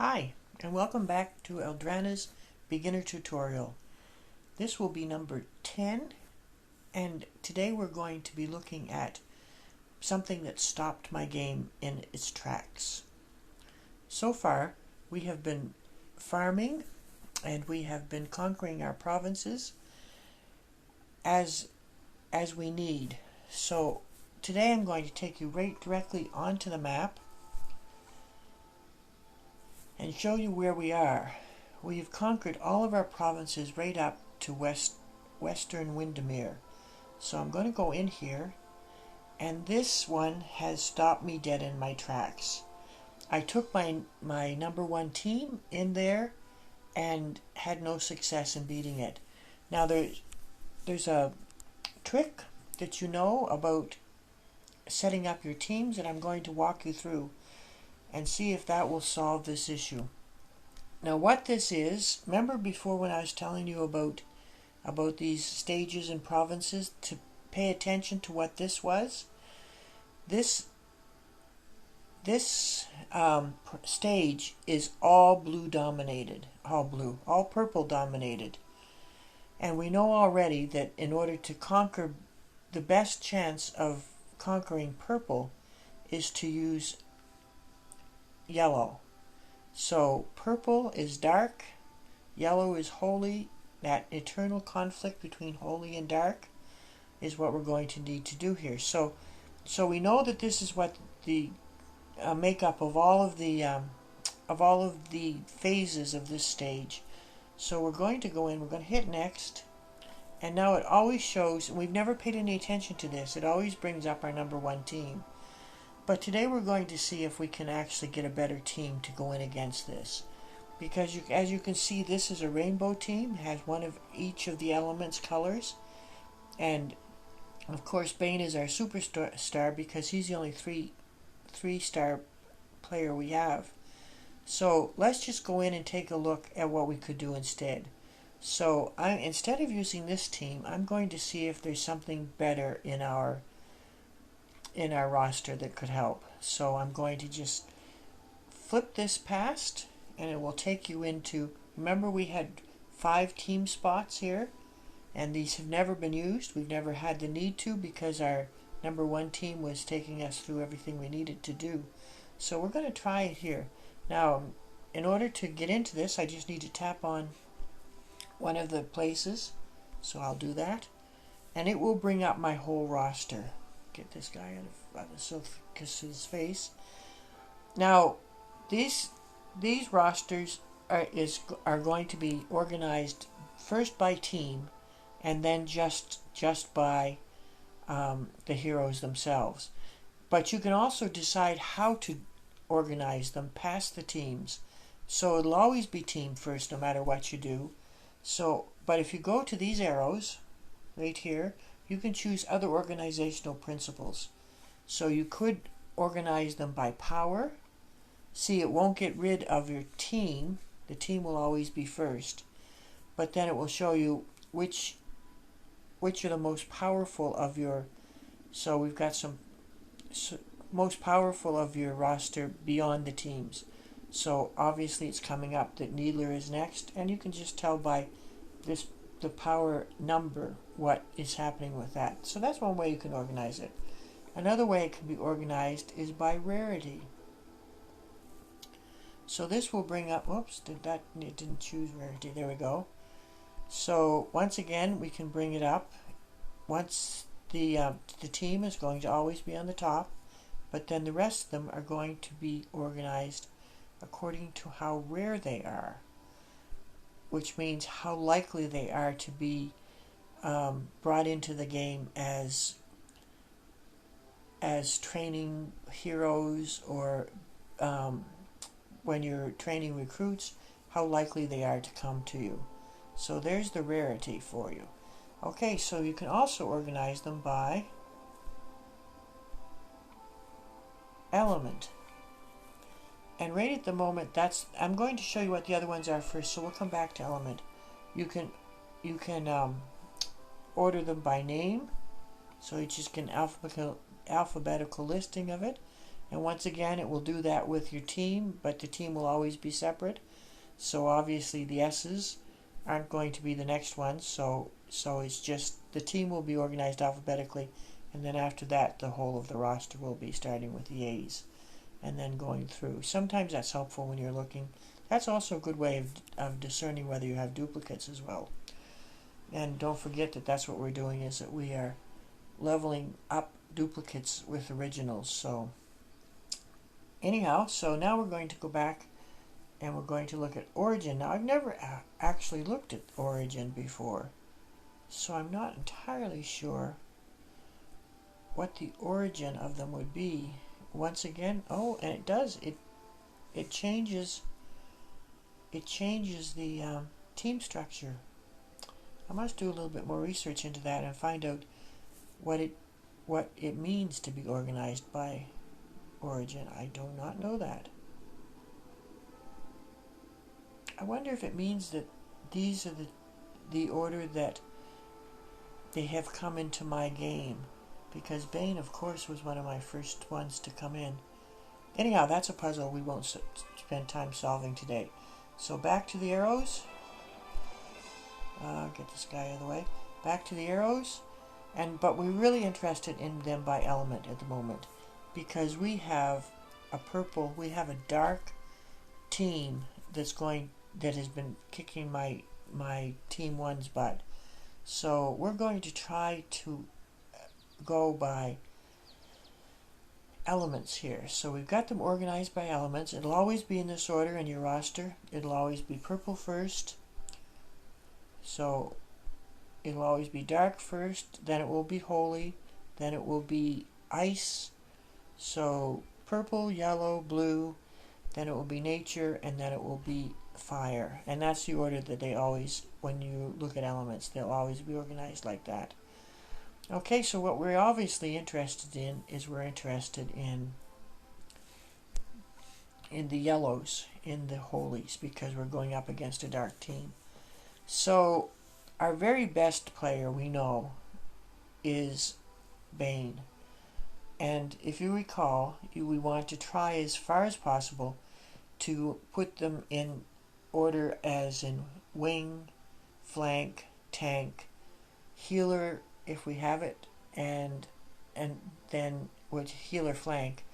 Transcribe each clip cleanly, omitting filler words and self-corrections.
Hi, and welcome back to Eldrana's beginner tutorial. This will be number 10, and today we're going to be looking at something that stopped my game in its tracks. So far, we have been farming, and we have been conquering our provinces as we need. So today I'm going to take you right directly onto the map and show you where we are. We've conquered all of our provinces right up to western Windermere. So I'm going to go in here, and this one has stopped me dead in my tracks. I took my number one team in there and had no success in beating it. Now there's a trick that you know about setting up your teams that I'm going to walk you through and see if that will solve this issue. Now what this is, remember before when I was telling you about these stages and provinces, to pay attention to what this was? This stage is all blue dominated, all purple dominated. And we know already that in order to conquer, the best chance of conquering purple is to use yellow. So purple is dark, yellow is holy. That eternal conflict between holy and dark is what we're going to need to do here. So we know that this is what the makeup of all of the phases of this stage. So we're going to go in, we're going to hit next, and now it always shows, and we've never paid any attention to this, it always brings up our number one team. But today we're going to see if we can actually get a better team to go in against this. Because as you can see, this is a rainbow team, has one of each of the elements colors. And of course Bane is our superstar because he's the only three-star player we have. So let's just go in and take a look at what we could do instead. So instead of using this team, I'm going to see if there's something better in our roster that could help. So I'm going to just flip this past, and it will take you into, remember we had 5 team spots here, and these have never been used. We've never had the need to because our number one team was taking us through everything we needed to do. So we're going to try it here. Now, in order to get into this, I just need to tap on one of the places. So I'll do that, and it will bring up my whole roster. Get this guy out of Silphus's face. Now, these rosters are going to be organized first by team, and then just by the heroes themselves. But you can also decide how to organize them past the teams. So it'll always be team first, no matter what you do. So, but if you go to these arrows right here, you can choose other organizational principles. So you could organize them by power. See, it won't get rid of your team. The team will always be first. But then it will show you which are the most powerful of your... So we've got some most powerful of your roster beyond the teams. So obviously it's coming up that Needler is next, and you can just tell by the power number what is happening with that. So that's one way you can organize it. Another way it can be organized is by rarity. So this will bring up, whoops, it didn't choose rarity, there we go. So once again we can bring it up. Once the team is going to always be on the top, but then the rest of them are going to be organized according to how rare they are, which means how likely they are to be brought into the game as training heroes, or when you're training recruits, how likely they are to come to you. So there's the rarity for you. Okay, so you can also organize them by element. And right at the moment, I'm going to show you what the other ones are first, so we'll come back to element. You can order them by name, so you just get an alphabetical listing of it, And once again, it will do that with your team, but the team will always be separate. So obviously the S's aren't going to be the next ones. So it's just the team will be organized alphabetically, and then after that, the whole of the roster will be starting with the A's and then going through. Sometimes that's helpful when you're looking. That's also a good way of discerning whether you have duplicates as well. And don't forget that that's what we're doing, is that we are leveling up duplicates with originals. So anyhow, so now we're going to go back and we're going to look at origin. Now I've never actually looked at origin before, so I'm not entirely sure what the origin of them would be. Once again, oh, and it does, it changes the team structure. I must do a little bit more research into that and find out what it means to be organized by origin. I do not know that. I wonder if it means that these are the order that they have come into my game, because Bane, of course, was one of my first ones to come in. Anyhow, that's a puzzle we won't spend time solving today. So back to the arrows. Get this guy out of the way. Back to the arrows, but we're really interested in them by element at the moment, because we have a dark team that has been kicking my team one's butt. So we're going to try to go by elements here. So we've got them organized by elements. It'll always be in this order in your roster. It'll always be purple first. So it'll always be dark first, then it will be holy, then it will be ice. So purple, yellow, blue, then it will be nature, and then it will be fire. And that's the order that they always, when you look at elements, they'll always be organized like that. Okay, so what we're obviously interested in is we're interested in the yellows, in the holies, because we're going up against a dark team. So our very best player we know is Bane. And if you recall, we want to try as far as possible to put them in order as in wing, flank, tank, healer if we have it, and then with healer flank,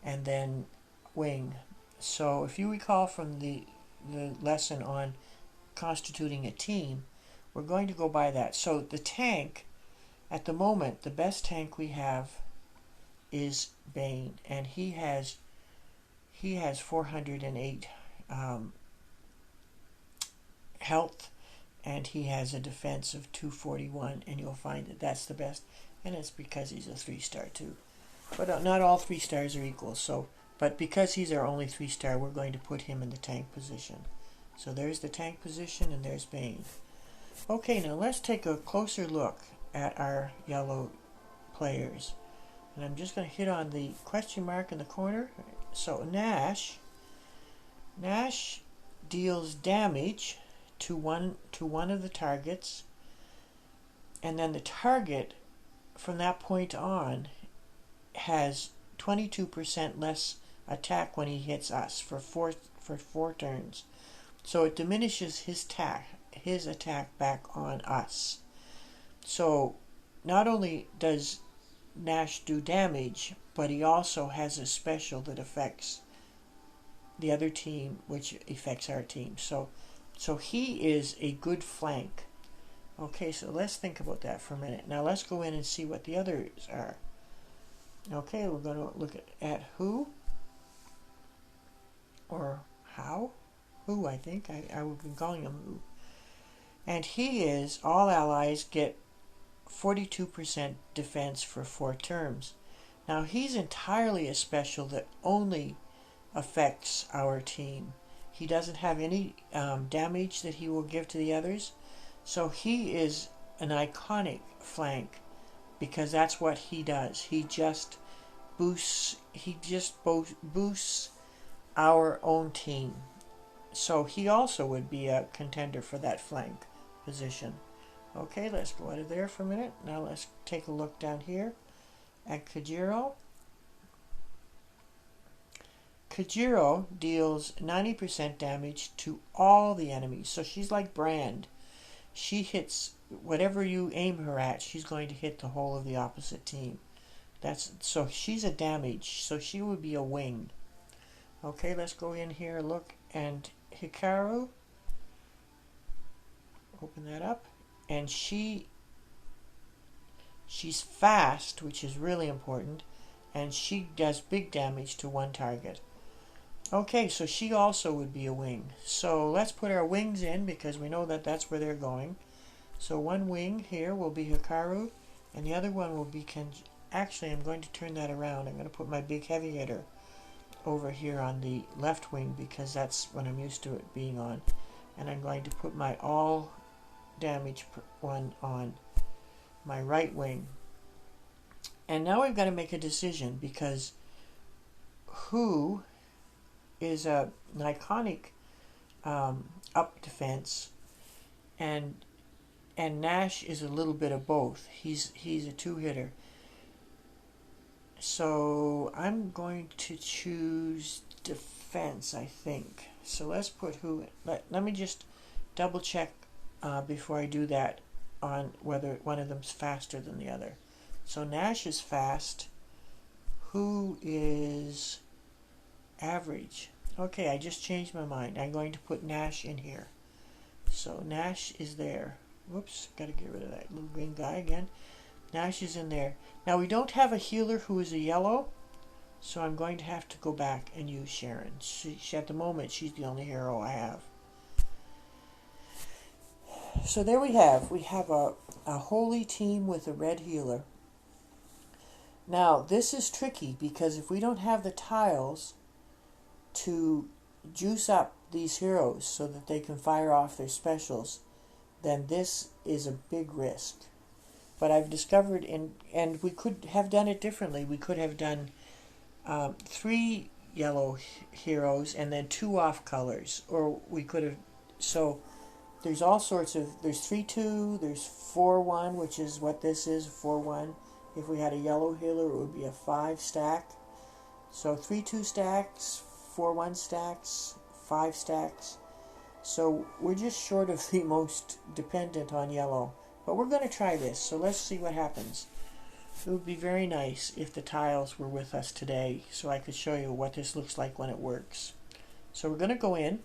and then wing. So if you recall from the lesson on constituting a team, we're going to go by that. So the tank, at the moment, the best tank we have is Bane, and he has 408 health, and he has a defense of 241, and you'll find that that's the best, and it's because he's a 3-star too. But not all 3 stars are equal, but because he's our only 3-star, we're going to put him in the tank position. So there's the tank position, and there's Bane. Okay, now let's take a closer look at our yellow players. And I'm just going to hit on the question mark in the corner. So Nash deals damage to one of the targets, and then the target from that point on has 22% less attack when he hits us for four turns. So it diminishes his attack back on us. So not only does Nash do damage, but he also has a special that affects the other team, which affects our team. So he is a good flank. Okay, so let's think about that for a minute. Now let's go in and see what the others are. Okay, we're going to look at who, or how. Who, I think. I've been calling him who. And he is, all allies get 42% defense for 4 turns. Now he's entirely a special that only affects our team. He doesn't have any damage that he will give to the others. So he is an iconic flank, because that's what he does. He just boosts our own team. So he also would be a contender for that flank position. Okay, let's go out of there for a minute. Now let's take a look down here at Kajiro. Kajiro deals 90% damage to all the enemies. So she's like Brand. She hits whatever you aim her at, she's going to hit the whole of the opposite team. So she's a damage, so she would be a wing. Okay, let's go in here, look, and Hikaru, open that up, and she's fast, which is really important, and she does big damage to one target. Okay, so she also would be a wing. So let's put our wings in because we know that that's where they're going. So one wing here will be Hikaru, and the other one will be Actually, I'm going to turn that around. I'm going to put my big heavy hitter over here on the left wing because that's what I'm used to it being on. And I'm going to put my all damage one on my right wing. And now I've got to make a decision because who is an iconic up defense, and Nash is a little bit of both. He's a two-hitter. So I'm going to choose defense, I think. So let's put who. Let me just double check before I do that on whether one of them's faster than the other. So Nash is fast. Who is average? Okay, I just changed my mind. I'm going to put Nash in here. So Nash is there. Whoops, got to get rid of that little green guy again. Nash is in there. Now we don't have a healer who is a yellow, so I'm going to have to go back and use Sharon. She at the moment, she's the only hero I have. So there we have a holy team with a red healer. Now this is tricky because if we don't have the tiles to juice up these heroes so that they can fire off their specials, then this is a big risk. But I've discovered, and we could have done it differently. We could have done 3 yellow heroes and then 2 off colors. Or we could have, so there's all sorts of, there's 3-2, there's 4-1, which is what this is, 4-1. If we had a yellow healer, it would be a 5 stack. So 3-2 stacks, 4-1 stacks, 5 stacks. So we're just short of the most dependent on yellow. But we're going to try this, so let's see what happens. It would be very nice if the tiles were with us today so I could show you what this looks like when it works. So we're going to go in.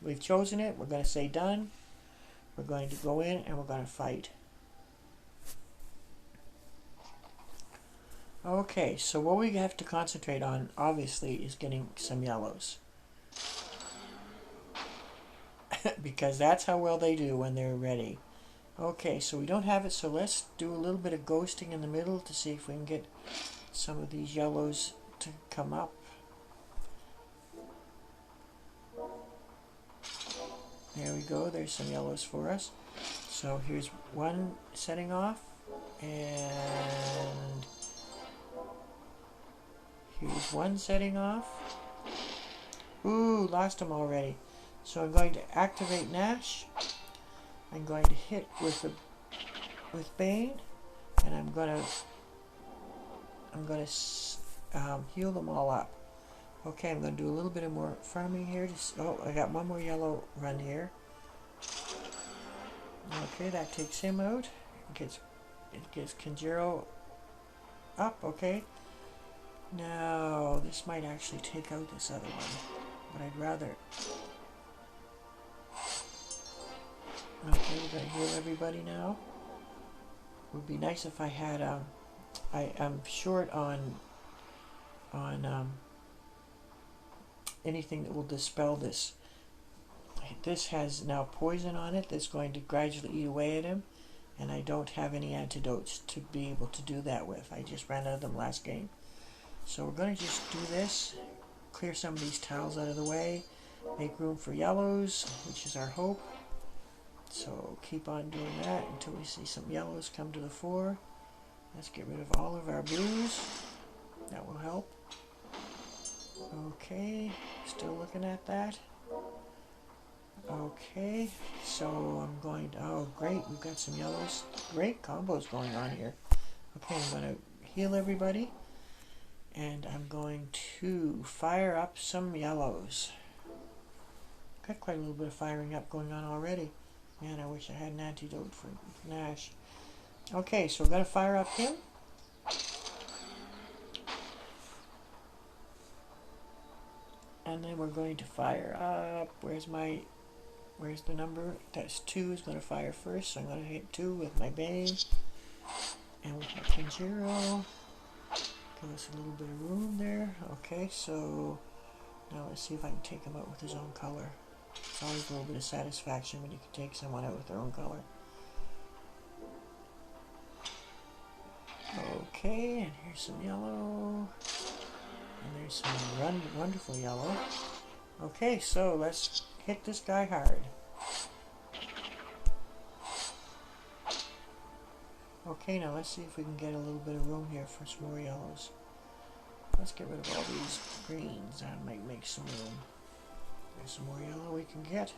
We've chosen it. We're going to say done. We're going to go in and we're going to fight. Okay, so what we have to concentrate on, obviously, is getting some yellows. Because that's how well they do when they're ready. Okay, so we don't have it, so let's do a little bit of ghosting in the middle to see if we can get some of these yellows to come up. There we go, there's some yellows for us. So here's one setting off, and here's one setting off. Ooh, lost them already. So I'm going to activate Nash. I'm going to hit with Bane, and I'm going to heal them all up. Okay, I'm going to do a little bit of more farming here. Oh, I got one more yellow run here. Okay, that takes him out. It gets Kanjiro up. Okay. Now this might actually take out this other one, but I'd rather. Okay, we're going to heal everybody now. It would be nice if I had, I'm short on anything that will dispel this. This has now poison on it that's going to gradually eat away at him, and I don't have any antidotes to be able to do that with. I just ran out of them last game. So we're going to just do this, clear some of these tiles out of the way, make room for yellows, which is our hope. So keep on doing that until we see some yellows come to the fore. Let's get rid of all of our blues. That will help. Okay, still looking at that. Okay, so I'm going to, oh great, we've got some yellows. Great combos going on here. Okay, I'm going to heal everybody. And I'm going to fire up some yellows. Got quite a little bit of firing up going on already. Man, I wish I had an antidote for Nash. Okay, so we're going to fire up him. And then we're going to fire up, where's the number? That's 2 is going to fire first, so I'm going to hit 2 with my Bane. And with my Pinjiro. Give us a little bit of room there. Okay, so now let's see if I can take him out with his own color. It's always a little bit of satisfaction when you can take someone out with their own color. Okay, and here's some yellow. And there's some wonderful yellow. Okay, so let's hit this guy hard. Okay, now let's see if we can get a little bit of room here for some more yellows. Let's get rid of all these greens. That might make some room. There's some more yellow we can get.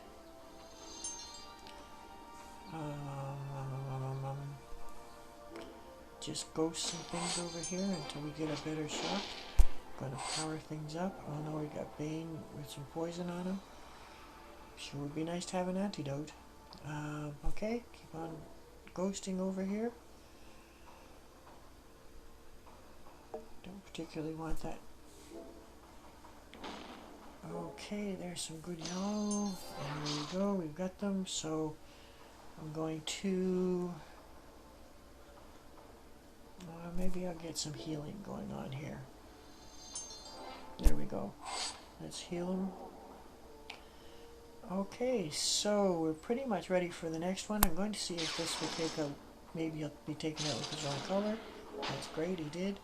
Just ghost some things over here until we get a better shot. Gonna power things up. Oh no, we got Bane with some poison on him. Sure would be nice to have an antidote. Okay, keep on ghosting over here. Don't particularly want that. Okay, there's some good yellow. And there we go, we've got them. So I'm going to... maybe I'll get some healing going on here. There we go. Let's heal him. Okay, so we're pretty much ready for the next one. I'm going to see if this will take out... Maybe he'll be taken out with his own color. That's great, he did.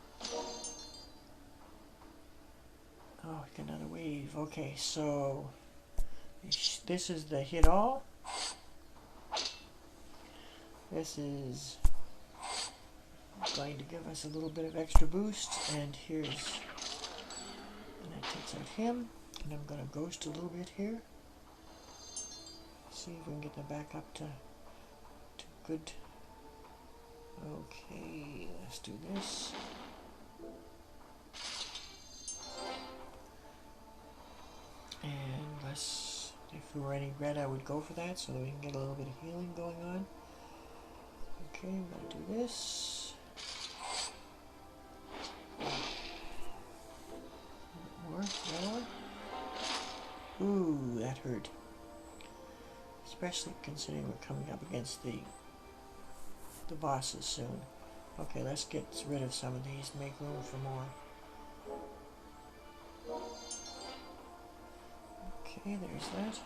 Oh, another wave. Okay, so this is the hit all. This is going to give us a little bit of extra boost, and here's, and that takes out him, and I'm going to ghost a little bit here. See if we can get them back up to good. Okay, let's do this. And let's, if there were any red, I would go for that so that we can get a little bit of healing going on. Okay, I'm going to do this. More yellow. Ooh, that hurt. Especially considering we're coming up against the bosses soon. Okay, let's get rid of some of these, make room for more. Okay, there's that.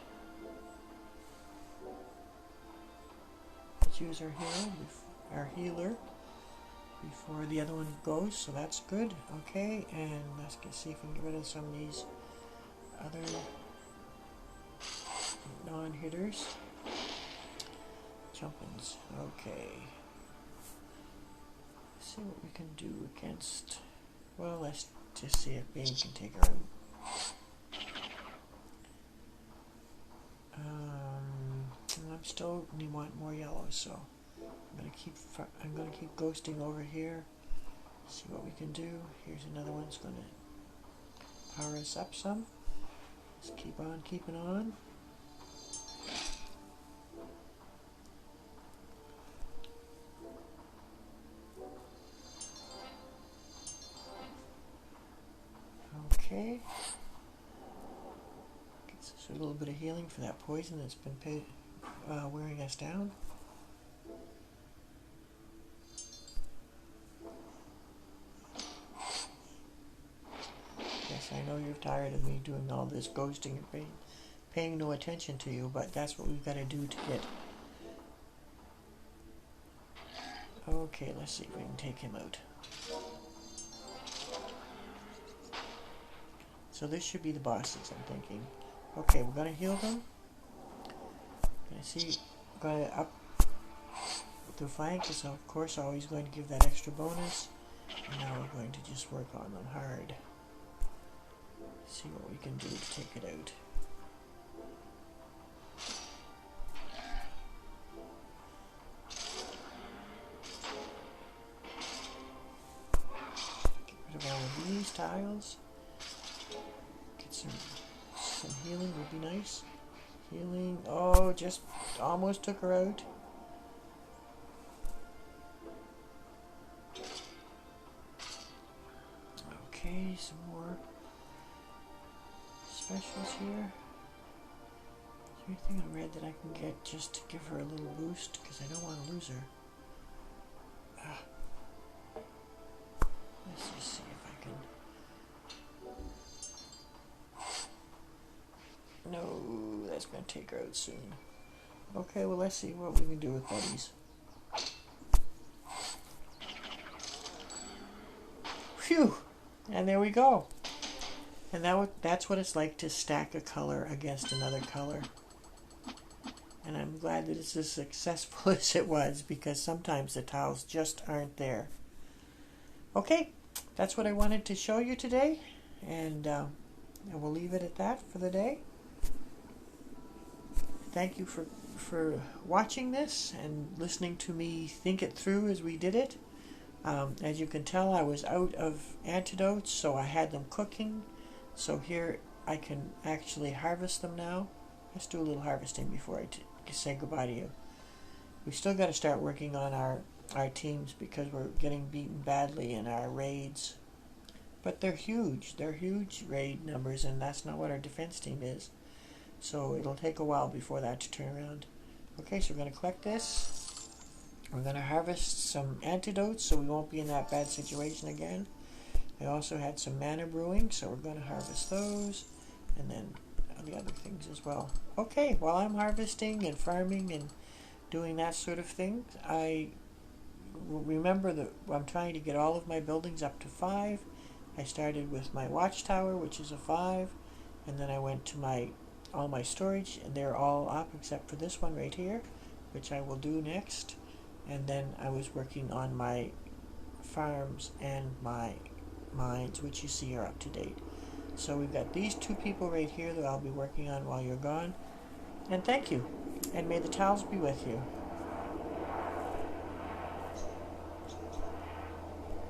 Let's use our healer before the other one goes, so that's good. Okay, and let's see if we can get rid of some of these other non-hitters. Jumpins. Okay. Let's see what we can do against... Well, let's just see if Bane can take her out. I still want more yellow, so I'm gonna keep ghosting over here. See what we can do. Here's another one that's gonna power us up some. Let's keep on keeping on. Okay. Gets us a little bit of healing for that poison that's been wearing us down. Yes, I know you're tired of me doing all this ghosting and paying no attention to you, but that's what we've got to do to get... Okay, let's see if we can take him out. So this should be the bosses, I'm thinking. Okay, we're going to heal them. Going to up the flank is of course always going to give that extra bonus. And now we're going to just work on them hard. See what we can do to take it out. Get rid of all of these Some healing would be nice. Healing. Oh, just almost took her out. Okay, some more specials here. Is there anything in red that I can get just to give her a little boost? Because I don't want to lose her. Let's just see if I can... No, that's going to take her out soon. Okay, well let's see what we can do with buddies. Phew! And there we go. And that's what it's like to stack a color against another color. And I'm glad that it's as successful as it was, because sometimes the tiles just aren't there. Okay, that's what I wanted to show you today, and we'll leave it at that for the day. Thank you for watching this and listening to me think it through as we did it. As you can tell, I was out of antidotes, so I had them cooking. So here I can actually harvest them now. Let's do a little harvesting before I say goodbye to you. We still got to start working on our teams, because we're getting beaten badly in our raids. But they're huge. They're huge raid numbers, and that's not what our defense team is. So it'll take a while before that to turn around. Okay, so we're going to collect this. We're going to harvest some antidotes so we won't be in that bad situation again. I also had some mana brewing, so we're going to harvest those, and then the other things as well. Okay, while I'm harvesting and farming and doing that sort of thing, I remember that I'm trying to get all of my buildings up to 5. I started with my watchtower, which is a 5, and then I went to all my storage, and they're all up except for this one right here, which I will do next. And then I was working on my farms and my mines, which you see are up to date. So we've got these 2 people right here that I'll be working on while you're gone. And thank you, and may the tiles be with you.